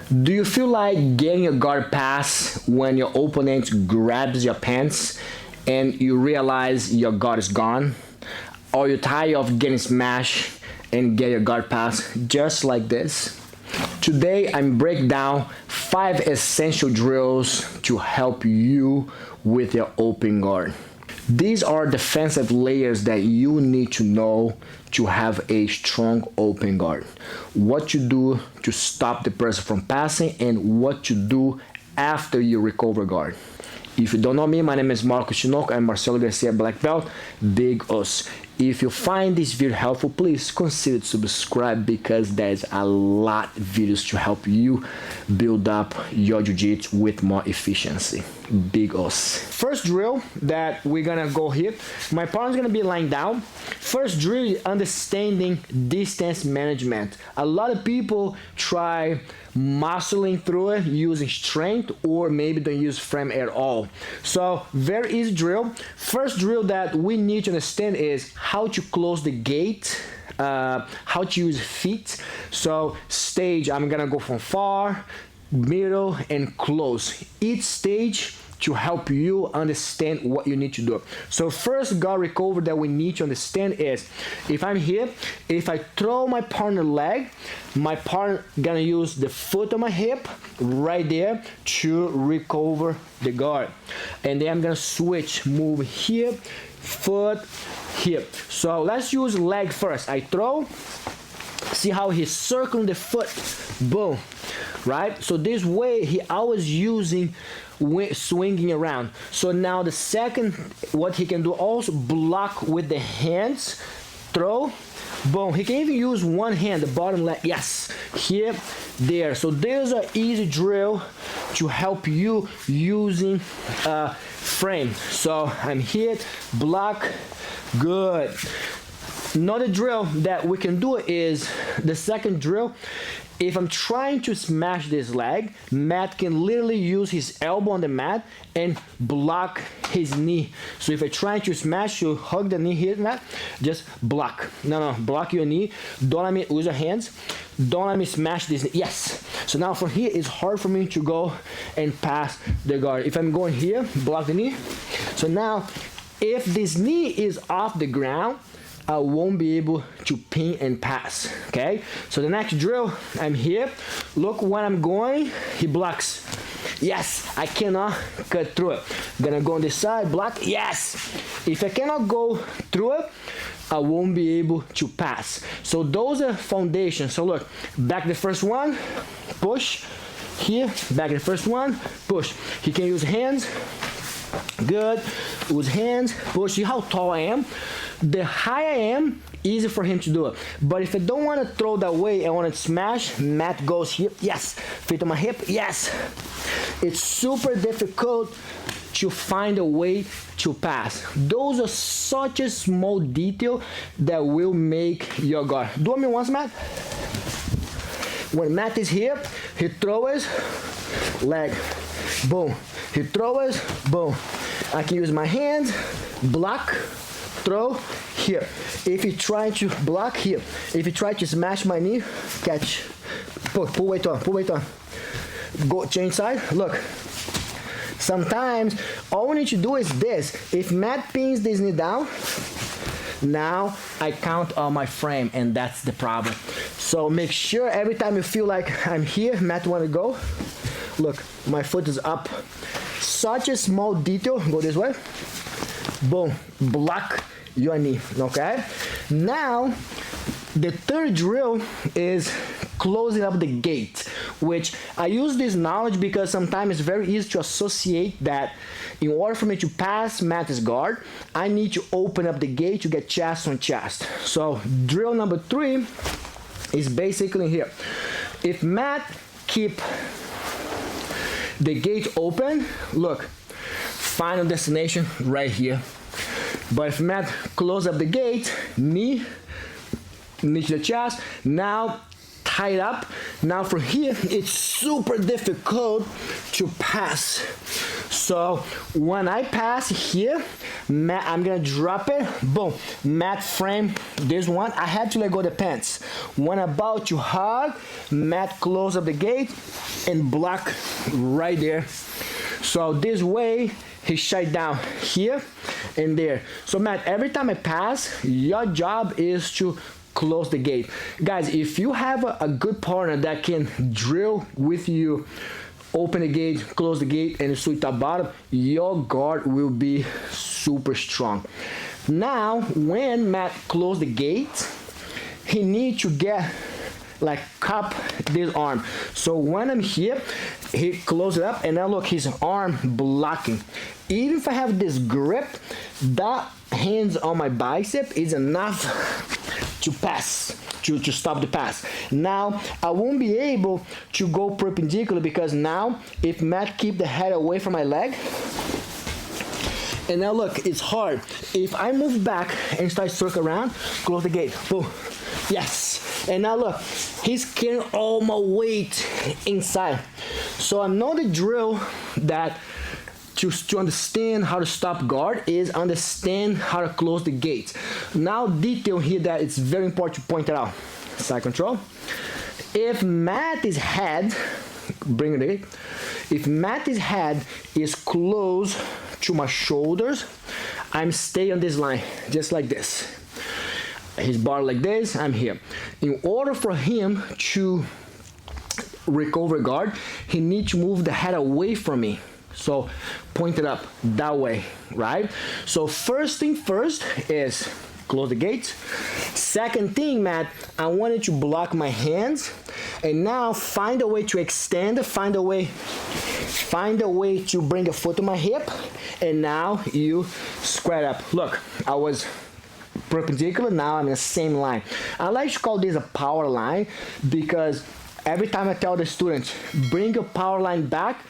Do you feel like getting a guard pass when your opponent grabs your pants and you realize your guard is gone? Or you're tired of getting smashed and get your guard pass just like this? Today I'm breaking down 5 essential drills to help you with your open guard. These are defensive layers that you need to know to have a strong open guard. What you do to stop the person from passing and what you do after you recover guard. If you don't know me, my name is Marcos Chinoco. I'm Marcelo Garcia Black Belt, Big Us. If you find this video helpful, please consider to subscribe because there's a lot of videos to help you build up your jiu-jitsu with more efficiency. Big Us. First drill that we're gonna go here, my partner's gonna be lying down. First drill is understanding distance management. A lot of people try muscling through it using strength, or maybe don't use frame at all. So very easy drill. First drill that we need to understand is how to close the gate, how to use feet. So stage, I'm gonna go from far, middle, and close. Each stage to help you understand what you need to do. So first guard recovery that we need to understand is, if I'm here, if I throw my partner leg, my partner gonna use the foot on my hip right there to recover the guard. And then I'm gonna switch, move here, foot, here. So let's use leg first. I throw, see how he's circling the foot, boom, right? So this way he always using swinging around. So now the second, what he can do also, block with the hands, throw, boom. He can even use one hand, the bottom leg, yes, here, there. So there's an easy drill to help you using frame. So I'm here, block, good. Another drill that we can do is the second drill. If I'm trying to smash this leg, Matt can literally use his elbow on the mat and block his knee. So if I try to smash you, hug the knee here, Matt, just block. No, block your knee. Don't let me use your hands. Don't let me smash this knee. Yes. So now from here, it's hard for me to go and pass the guard. If I'm going here, block the knee. So now, if this knee is off the ground, I won't be able to pin and pass, okay? So the next drill, I'm here. Look when I'm going, he blocks. Yes, I cannot cut through it. Gonna go on this side, block, yes. If I cannot go through it, I won't be able to pass. So those are foundations. So look, back the first one, push. Here, back the first one, push. He can use hands, good. Use hands, push. See how tall I am? The higher I am, easy for him to do it. But if I don't want to throw that way, I want to smash, Matt goes here, yes. Feet on my hip, yes. It's super difficult to find a way to pass. Those are such a small detail that will make your guard. Do me once, Matt. When Matt is here, he throws leg, boom. He throws, boom. I can use my hands, block, throw, here. If you try to block, here. If you try to smash my knee, catch. Pull weight on, pull weight on. Go change side, look. Sometimes, all we need to do is this. If Matt pins this knee down, now I count on my frame, and that's the problem. So make sure every time you feel like I'm here, Matt wanna go, look, my foot is up. Such a small detail, go this way, boom, block your knee, okay? Now, the third drill is closing up the gate, which I use this knowledge because sometimes it's very easy to associate that in order for me to pass Matt's guard, I need to open up the gate to get chest on chest. So drill number 3 is basically here. If Matt keep the gate open, look, final destination right here. But if Matt close up the gate, knee to the chest, now tied up. Now from here, it's super difficult to pass. So when I pass here, Matt, I'm gonna drop it, boom, Matt frame this one. I had to let go of the pants. When about to hug, Matt close up the gate and block right there. So this way, he shut down here and there. So Matt, every time I pass, your job is to close the gate. Guys, if you have a good partner that can drill with you, open the gate, close the gate, and switch top bottom, your guard will be super strong. Now, when Matt close the gate, he needs to get like cup this arm. So when I'm here, he close it up, and now look, his arm blocking. Even if I have this grip, that hands on my bicep is enough to pass, to stop the pass. Now, I won't be able to go perpendicular because now, if Matt keep the head away from my leg, and now look, it's hard. If I move back and start circle around, close the gate, boom, yes. And now look, he's carrying all my weight inside. So I know the drill that to understand how to stop guard is understand how to close the gate. Now detail here that it's very important to point it out. Side control. If Matt's head, bring it in. If Matt's head is close to my shoulders, I'm staying on this line, just like this. His bar like this, I'm here. In order for him to recover guard, he needs to move the head away from me. So point it up that way, right? So first thing first is close the gate. Second thing, Matt, I wanted to block my hands, and now find a way to extend, find a way to bring a foot to my hip, and now you square up. Look, I was perpendicular, now I'm in the same line. I like to call this a power line because every time I tell the students, bring your power line back,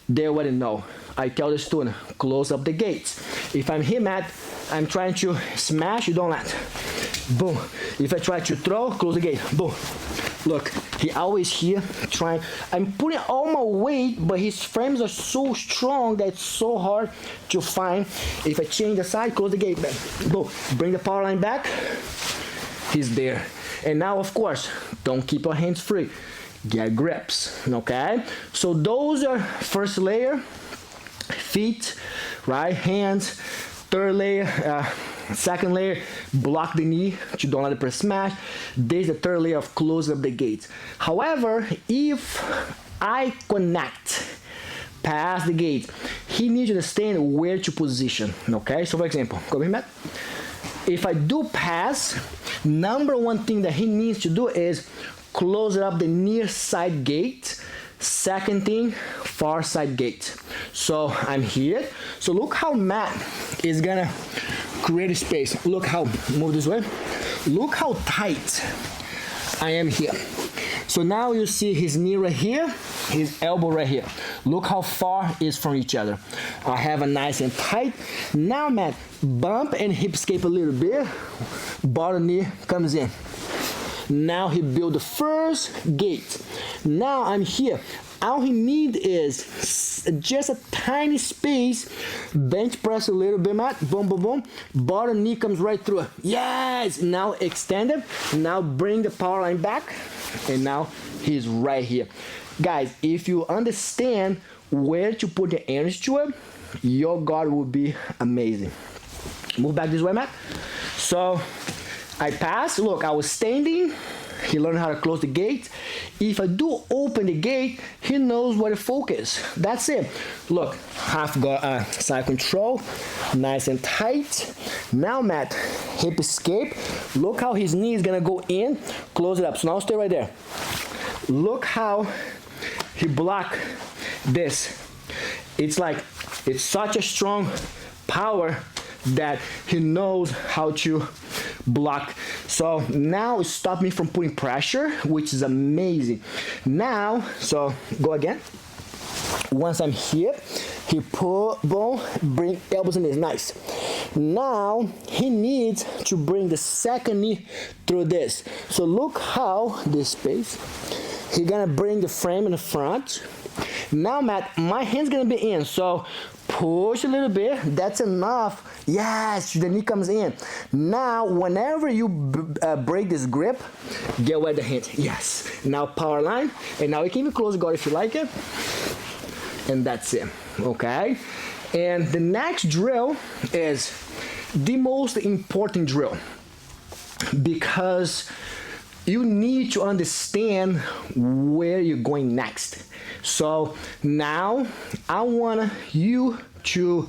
they already know. I tell the student, close up the gates. If I'm here, Matt, I'm trying to smash, you don't let. Boom. If I try to throw, close the gate. Boom. Look, he always here trying. I'm putting all my weight, but his frames are so strong that it's so hard to find. If I change the side, close the gate, man. Boom. Bring the power line back. He's there. And now, of course, don't keep your hands free. Get grips, okay? So those are first layer, feet, right? Hands, third layer, second layer, block the knee, you don't let it press smash. There's the third layer of close up the gate. However, if I connect past the gate, he needs to understand where to position, okay? So for example, come here, Matt. If I do pass, number one thing that he needs to do is close up the near side gate. Second thing, far side gate. So I'm here. So look how Matt is gonna create a space. Look how, move this way. Look how tight I am here. So now you see his knee right here, his elbow right here. Look how far is from each other. I have a nice and tight. Now Matt, bump and hip escape a little bit. Bottom knee comes in. Now he built the first gate. Now I'm here. All he needs is just a tiny space. Bench press a little bit, Matt. Boom, boom, boom. Bottom knee comes right through it. Yes! Now extend it. Now bring the power line back. And now he's right here. Guys, if you understand where to put the energy to it, your guard will be amazing. Move back this way, Matt. So I pass. Look, I was standing. He learned how to close the gate. If I do open the gate, he knows where to focus. That's it. Look, half guard, side control, nice and tight. Now, Matt, hip escape. Look how his knee is gonna go in. Close it up. So now stay right there. Look how he blocked this. It's like it's such a strong power that he knows how to block. So now it stopped me from putting pressure, which is amazing. Now, so go again. Once I'm here, He pull, boom, bring elbows and knees, nice. Now, he needs to bring the second knee through this. So look how this space, he's gonna bring the frame in the front. Now, Matt, my hand's gonna be in, so push a little bit, that's enough. Yes, the knee comes in. Now, whenever you break this grip, get where the hand, yes. Now power line, and now you can even close the guard if you like it. And that's it, okay? And the next drill is the most important drill because you need to understand where you're going next. So now I want you to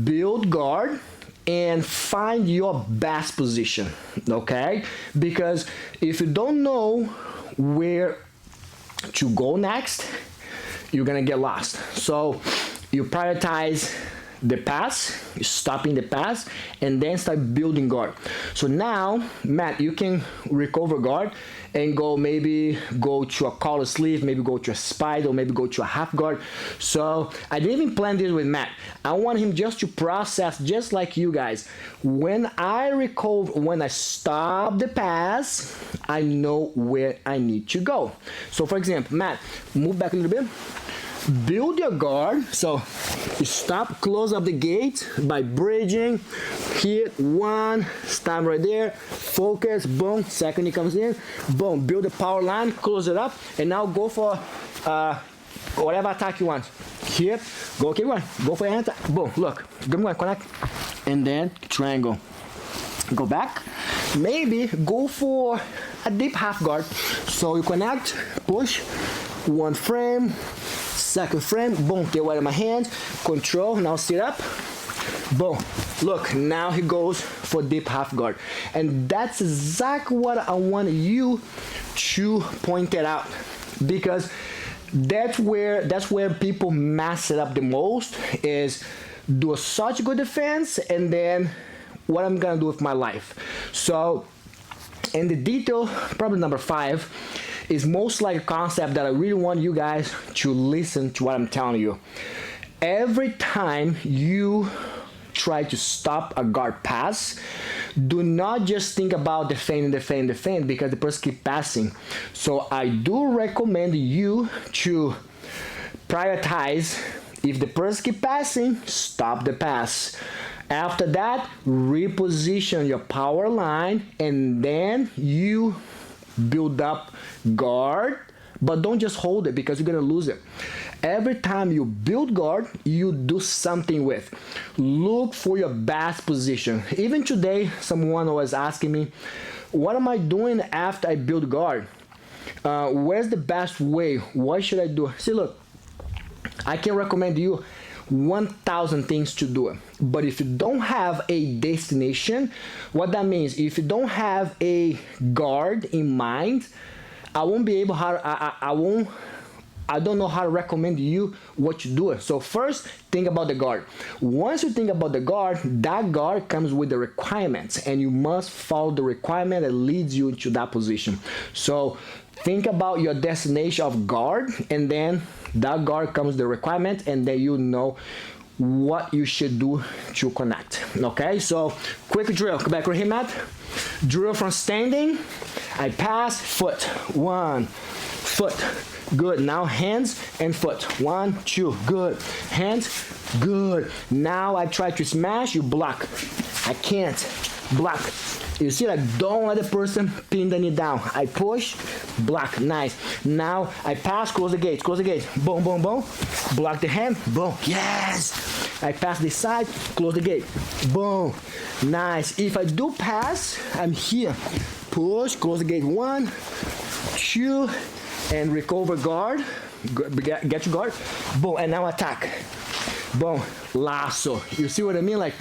build guard and find your best position, okay? Because if you don't know where to go next, you're gonna get lost. So you prioritize the pass, stopping the pass, and then start building guard. So now, Matt, you can recover guard and maybe go to a collar sleeve, maybe go to a spide, or maybe go to a half guard. So I didn't even plan this with Matt. I want him just to process, just like you guys. When I recover, when I stop the pass, I know where I need to go. So for example, Matt, move back a little bit. Build your guard, so you stop, close up the gate by bridging, hit one, stop right there, focus, boom, second knee comes in, boom, build the power line, close it up, and now go for whatever attack you want. Hit, go, keep going, go for your attack, boom, look, good one, connect, and then triangle. Go back, maybe go for a deep half guard, so you connect, push, one frame, second frame, boom, get away of my hand, control, now sit up, boom, look, now he goes for deep half guard. And that's exactly what I want you to point it out, because that's where people mess it up the most, is do such good defense and then what I'm gonna do with my life. So, and the detail, probably number 5, is most like a concept that I really want you guys to listen to what I'm telling you. Every time you try to stop a guard pass, do not just think about defend, because the person keep passing. So I do recommend you to prioritize. If the person keep passing, stop the pass. After that, reposition your power line, and then you build up guard, but don't just hold it because you're gonna lose it. Every time you build guard, you do something with. Look for your best position. Even today, someone was asking me, what am I doing after I build guard? Where's the best way? What should I do? See, look, I can recommend you 1,000 things to do, but if you don't have a destination, what that means, if you don't have a guard in mind, I won't be able I don't know how to recommend you what to do. So first, think about the guard. Once you think about the guard, that guard comes with the requirements, and you must follow the requirement that leads you to that position. So think about your destination of guard, and then that guard comes the requirement, and then you know what you should do to connect. Okay, so quick drill. Go back right here, Matt. Drill from standing. I pass, foot, one, foot, good. Now hands and foot, 1, 2, good. Hands, good. Now I try to smash, you block. I can't, block. You see, like, don't let the person pin the knee down. I push, block, nice. Now I pass, close the gate, boom, boom, boom. Block the hand, boom, yes. I pass this side, close the gate, boom, nice. If I do pass, I'm here. Push, close the gate, 1, 2, and recover guard. Get your guard, boom, and now attack. Boom, lasso. You see what I mean? Like,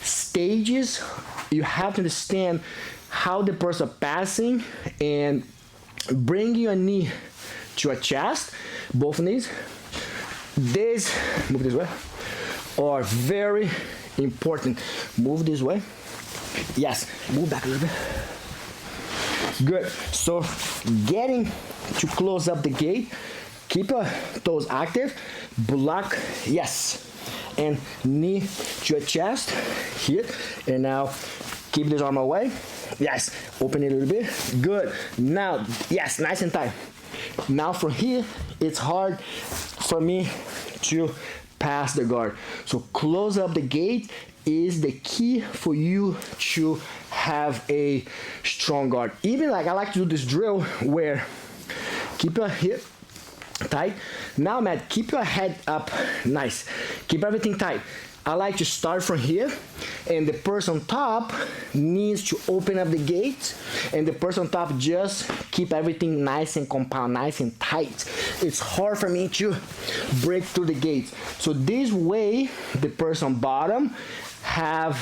stages. You have to understand how the person passing and bring your knee to a chest, both knees. This, move this way, are very important. Move this way. Yes, move back a little bit. Good. So getting to close up the gate, keep your toes active, block, yes, and knee to your chest, here, and now keep this arm away, yes, open it a little bit, good, now, yes, nice and tight. Now from here, it's hard for me to pass the guard, so close up the gate is the key for you to have a strong guard. Even like I like to do this drill where keep your hip tight. Now, Matt, keep your head up, nice. Keep everything tight. I like to start from here, and the person on top needs to open up the gate, and the person on top just keep everything nice and compound, nice and tight. It's hard for me to break through the gate. So this way, the person on bottom have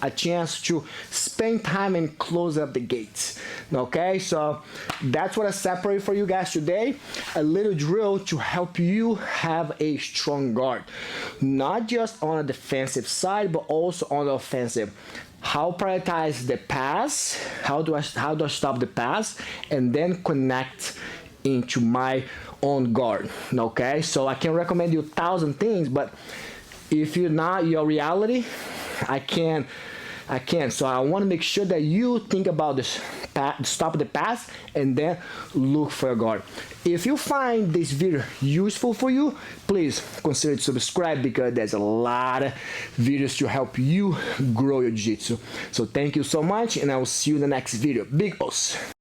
a chance to spend time and close up the gates. Okay, so that's what I separate for you guys today. A little drill to help you have a strong guard, not just on the defensive side, but also on the offensive. How prioritize the pass? How do I stop the pass and then connect into my own guard? Okay, so I can recommend you 1,000 things, but if you're not your reality, I can't. So I want to make sure that you think about this, stop the pass, and then look for a guard. If you find this video useful for you, please consider to subscribe, because there's a lot of videos to help you grow your jiu-jitsu. So thank you so much, and I will see you in the next video. Big boss.